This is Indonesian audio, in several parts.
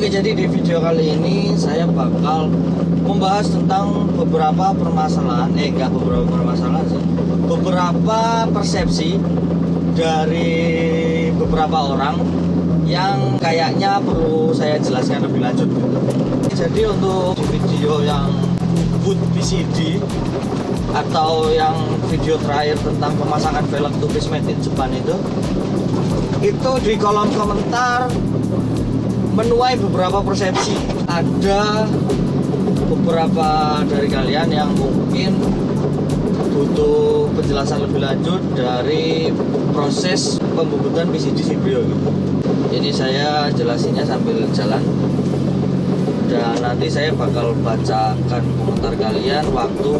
Oke, jadi di video kali ini saya bakal membahas tentang beberapa permasalahan, beberapa persepsi dari beberapa orang yang kayaknya perlu saya jelaskan lebih lanjut gitu. Jadi untuk video yang boot PCD atau yang video terakhir tentang pemasangan velg tubis made in Japan itu di kolom komentar menuai beberapa persepsi. Ada beberapa dari kalian yang mungkin butuh penjelasan lebih lanjut dari proses pembubutan PCD Sibrio gitu. Jadi saya jelasinnya sambil jalan, dan nanti saya bakal bacakan komentar kalian waktu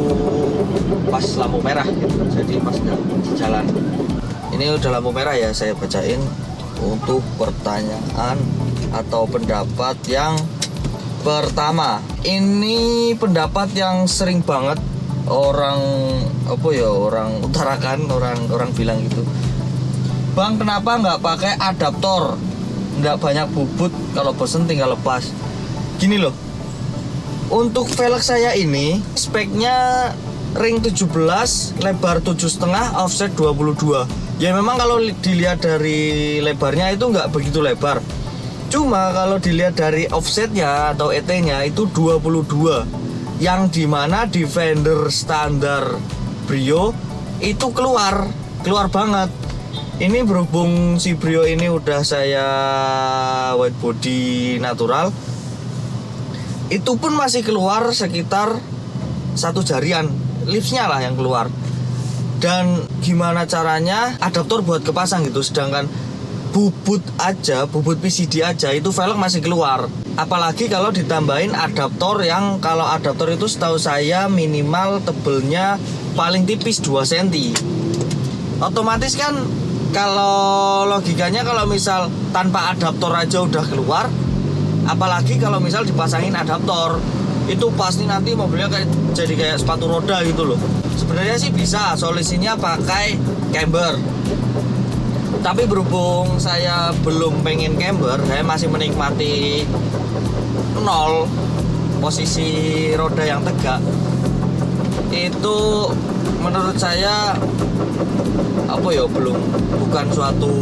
pas lampu merah gitu. Jadi pas di jalan ini udah lampu merah ya, saya bacain untuk pertanyaan atau pendapat yang pertama. Ini pendapat yang sering banget orang utarakan, orang bilang gitu, Bang, kenapa nggak pakai adaptor, nggak banyak bubut, kalau bosen tinggal lepas. Gini loh, untuk velg saya ini speknya ring 17, lebar 7,5, offset 22. Ya memang kalau dilihat dari lebarnya itu nggak begitu lebar. Cuma kalau dilihat dari offsetnya atau ET-nya itu 22, yang dimana di fender standar Brio itu keluar banget. Ini berhubung si Brio ini udah saya white body natural, itu pun masih keluar sekitar 1 jarian, lipsnya lah yang keluar. Dan gimana caranya adaptor buat kepasang gitu, sedangkan bubut PCD aja itu velg masih keluar. Apalagi kalau ditambahin adaptor yang, kalau adaptor itu setahu saya minimal tebelnya paling tipis 2 cm. Otomatis kan kalau logikanya kalau misal tanpa adaptor aja udah keluar, apalagi kalau misal dipasangin adaptor, itu pasti nanti mobilnya jadi kayak sepatu roda gitu loh. Sebenarnya sih bisa solusinya pakai camber, tapi berhubung saya belum pengen camber, saya masih menikmati 0 posisi roda yang tegak. Itu menurut saya bukan suatu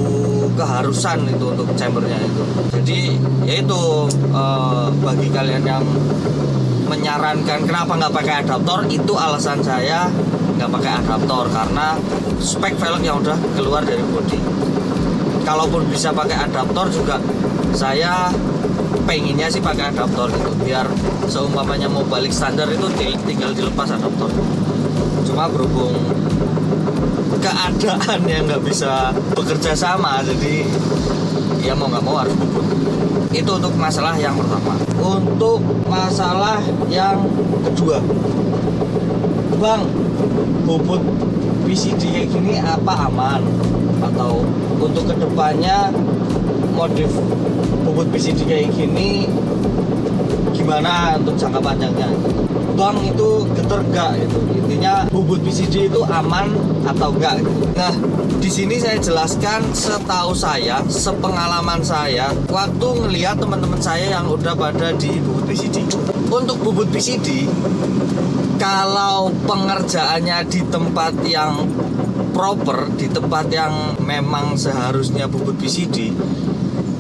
keharusan itu untuk chambernya itu. Jadi yaitu bagi kalian yang menyarankan kenapa nggak pakai adaptor, itu alasan saya nggak pakai adaptor, karena spek velg yang udah keluar dari bodi. Kalaupun bisa pakai adaptor juga saya pengennya sih pakai adaptor gitu, biar seumpamanya mau balik standar itu tinggal dilepas adaptor. Cuma berhubung keadaan yang nggak bisa bekerja sama, jadi ya mau nggak mau harus bubut. Itu untuk masalah yang pertama. Untuk masalah yang kedua, Bang, bubut PCD kayak gini apa aman? Atau untuk kedepannya modif bubut PCD kayak gini gimana untuk jangka panjangnya? Bang, itu geter enggak gitu. Intinya bubut PCD itu aman atau enggak gitu. Nah, di sini saya jelaskan setahu saya, sepengalaman saya waktu ngelihat teman-teman saya yang udah pada di bubut PCD. Untuk bubut PCD, kalau pengerjaannya di tempat yang proper, di tempat yang memang seharusnya bubut PCD,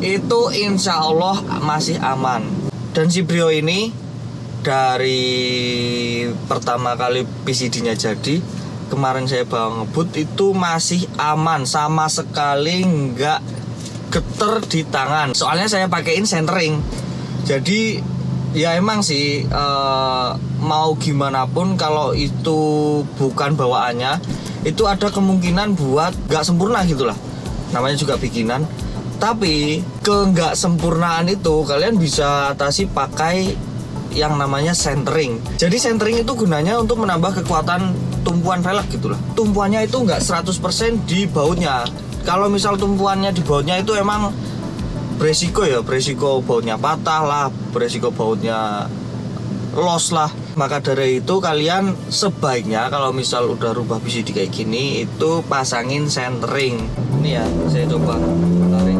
itu insya Allah masih aman. Dan si Brio ini dari pertama kali PCD-nya jadi, kemarin saya bawa ngebut, itu masih aman, sama sekali nggak geter di tangan. Soalnya saya pakein centering. Jadi ya emang sih mau gimana pun kalau itu bukan bawaannya, itu ada kemungkinan buat nggak sempurna gitulah. Namanya juga bikinan. Tapi ke nggak sempurnaan itu kalian bisa atasi pakai yang namanya centering. Jadi centering itu gunanya untuk menambah kekuatan tumpuan velg gitulah. Tumpuannya itu nggak 100% di bautnya. Kalau misal tumpuannya di bautnya itu emang beresiko bautnya patah lah, beresiko bautnya loss lah. Maka dari itu kalian sebaiknya kalau misal udah rubah PCD kayak gini, itu pasangin centering. Ini ya, saya coba tarik.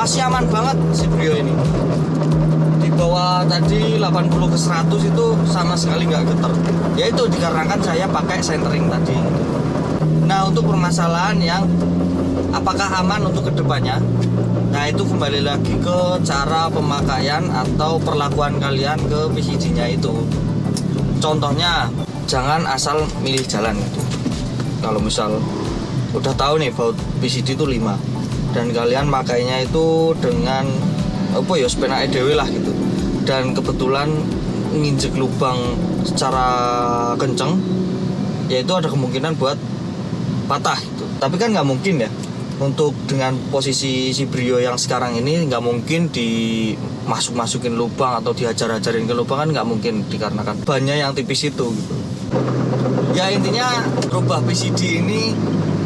masih aman banget si Brio ini. Di bawah tadi 80 ke 100 itu sama sekali nggak getar. Ya itu dikarenakan saya pakai centering tadi. Nah, untuk permasalahan yang apakah aman untuk kedepannya, nah itu kembali lagi ke cara pemakaian atau perlakuan kalian ke PCD-nya itu. Contohnya, jangan asal milih jalan gitu. Kalau misal udah tahu nih baut PCD itu 5 dan kalian makainya itu dengan apa ya, sepena EDW lah gitu, dan kebetulan nginjek lubang secara kenceng, yaitu ada kemungkinan buat patah gitu. Tapi kan nggak mungkin ya, untuk dengan posisi si Brio yang sekarang ini nggak mungkin dimasuk-masukin lubang atau dihajar-hajarin ke lubang, kan nggak mungkin dikarenakan bannya yang tipis itu gitu. Ya intinya rubah PCD ini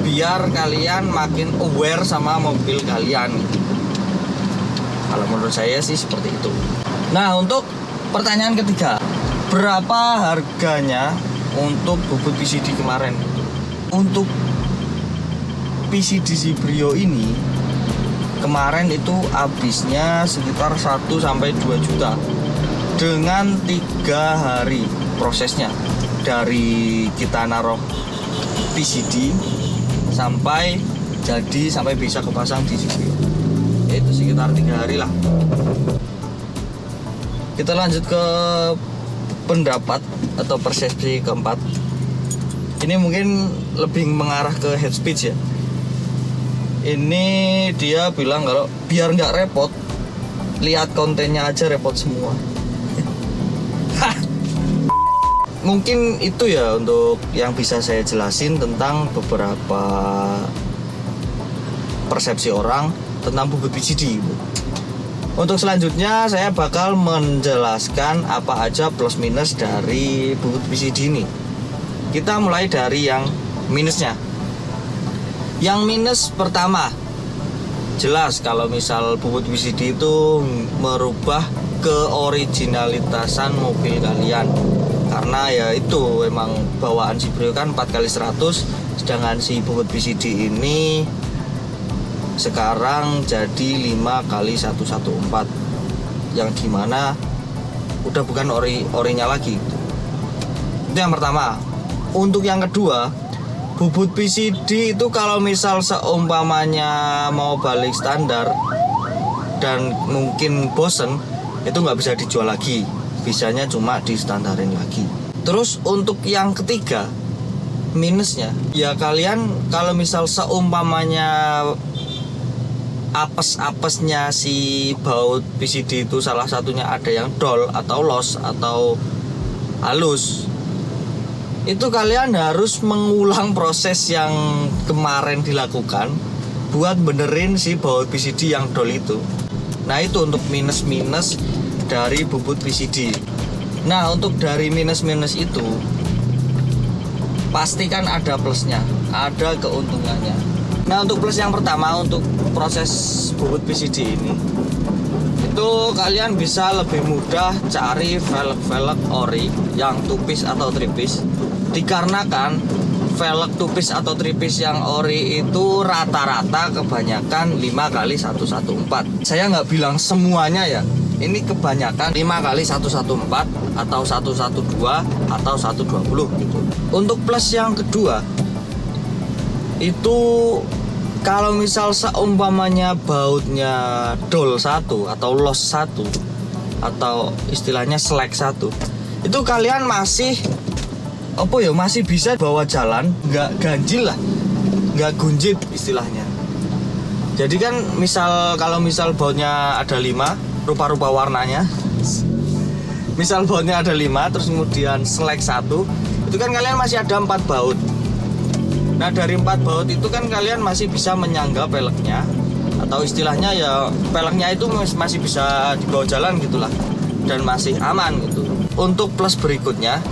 biar kalian makin aware sama mobil kalian. Kalau menurut saya sih seperti itu. Nah, untuk pertanyaan ketiga, berapa harganya untuk bubut PCD kemarin? Untuk PCD si Brio ini kemarin itu habisnya sekitar 1-2 juta dengan 3 hari prosesnya, dari kita naruh PCD sampai jadi, sampai bisa kepasang di sini, yaitu sekitar 3 hari lah. Kita lanjut ke pendapat atau persepsi keempat. Ini mungkin lebih mengarah ke head speech ya. Ini dia bilang kalau biar nggak repot, lihat kontennya aja repot semua. Mungkin itu ya untuk yang bisa saya jelasin tentang beberapa persepsi orang tentang bubut PCD. Untuk selanjutnya saya bakal menjelaskan apa aja plus minus dari bubut PCD ini. Kita mulai dari yang minusnya. Yang minus pertama, jelas kalau misal bubut PCD itu merubah keoriginalitasan mobil kalian. Karena ya itu emang bawaan si Brio kan 4x100, sedangkan si bubut PCD ini sekarang jadi 5x114, yang dimana udah bukan orinya lagi. Itu yang pertama. Untuk yang kedua, bubut PCD itu kalau misal seumpamanya mau balik standar dan mungkin bosen, itu nggak bisa dijual lagi, bisanya cuma di standarin lagi. Terus untuk yang ketiga, minusnya ya kalian kalau misal seumpamanya apes-apesnya si baut PCD itu salah satunya ada yang dol atau los atau halus, itu kalian harus mengulang proses yang kemarin dilakukan buat benerin si baut PCD yang dol itu. Nah itu untuk minus-minus dari bubut PCD. Nah untuk dari minus-minus itu pastikan ada plusnya, ada keuntungannya. Nah untuk plus yang pertama, untuk proses bubut PCD ini, itu kalian bisa lebih mudah cari velg-velg ori yang two-piece atau three-piece, dikarenakan velg two-piece atau three-piece yang ori itu rata-rata kebanyakan 5x114. Saya nggak bilang semuanya ya, ini kebanyakan 5x114 atau 112 atau 120 gitu. Untuk plus yang kedua, itu kalau misal seumpamanya bautnya dol 1 atau los 1 atau istilahnya slack 1, itu kalian masih masih bisa bawa jalan, nggak ganjil lah, nggak gunjit istilahnya. Jadi kan kalau misal bautnya ada 5 rupa-rupa warnanya, misal bautnya ada 5 terus kemudian slack 1, itu kan kalian masih ada 4 baut. Nah dari 4 baut itu kan kalian masih bisa menyangga peleknya, atau istilahnya ya peleknya itu masih bisa dibawa jalan gitulah, dan masih aman gitu. Untuk plus berikutnya,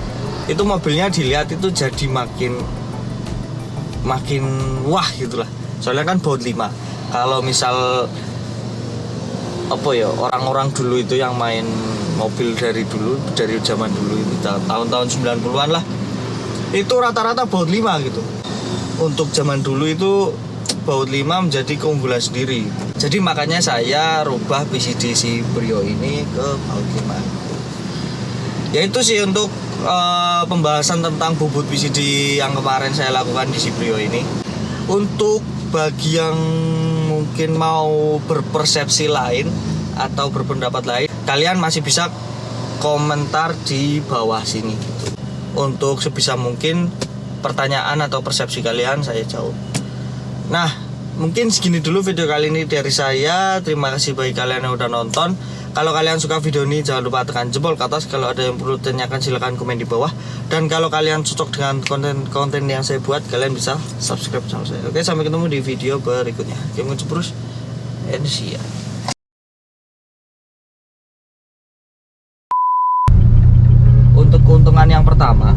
itu mobilnya dilihat itu jadi makin wah gitulah, soalnya kan baut 5. Kalau misal orang-orang dulu itu yang main mobil dari zaman dulu itu tahun-tahun 90-an lah, itu rata-rata baut 5 gitu. Untuk zaman dulu itu baut 5 menjadi keunggulan sendiri. Jadi makanya saya rubah PCD si Brio ini ke Baukima. Yaitu sih untuk pembahasan tentang bobot PCD yang kemarin saya lakukan di si Brio ini. Untuk bagi yang mungkin mau berpersepsi lain atau berpendapat lain, kalian masih bisa komentar di bawah sini gitu. Untuk sebisa mungkin pertanyaan atau persepsi kalian saya jawab. Nah, mungkin segini dulu video kali ini dari saya. Terima kasih bagi kalian yang udah nonton. Kalau kalian suka video ini jangan lupa tekan jempol ke atas. Kalau ada yang perlu tanyakan silahkan komen di bawah. Dan kalau kalian cocok dengan konten yang saya buat, kalian bisa subscribe channel saya. Oke, sampai ketemu di video berikutnya. Game terus and see ya. Untuk keuntungan yang pertama,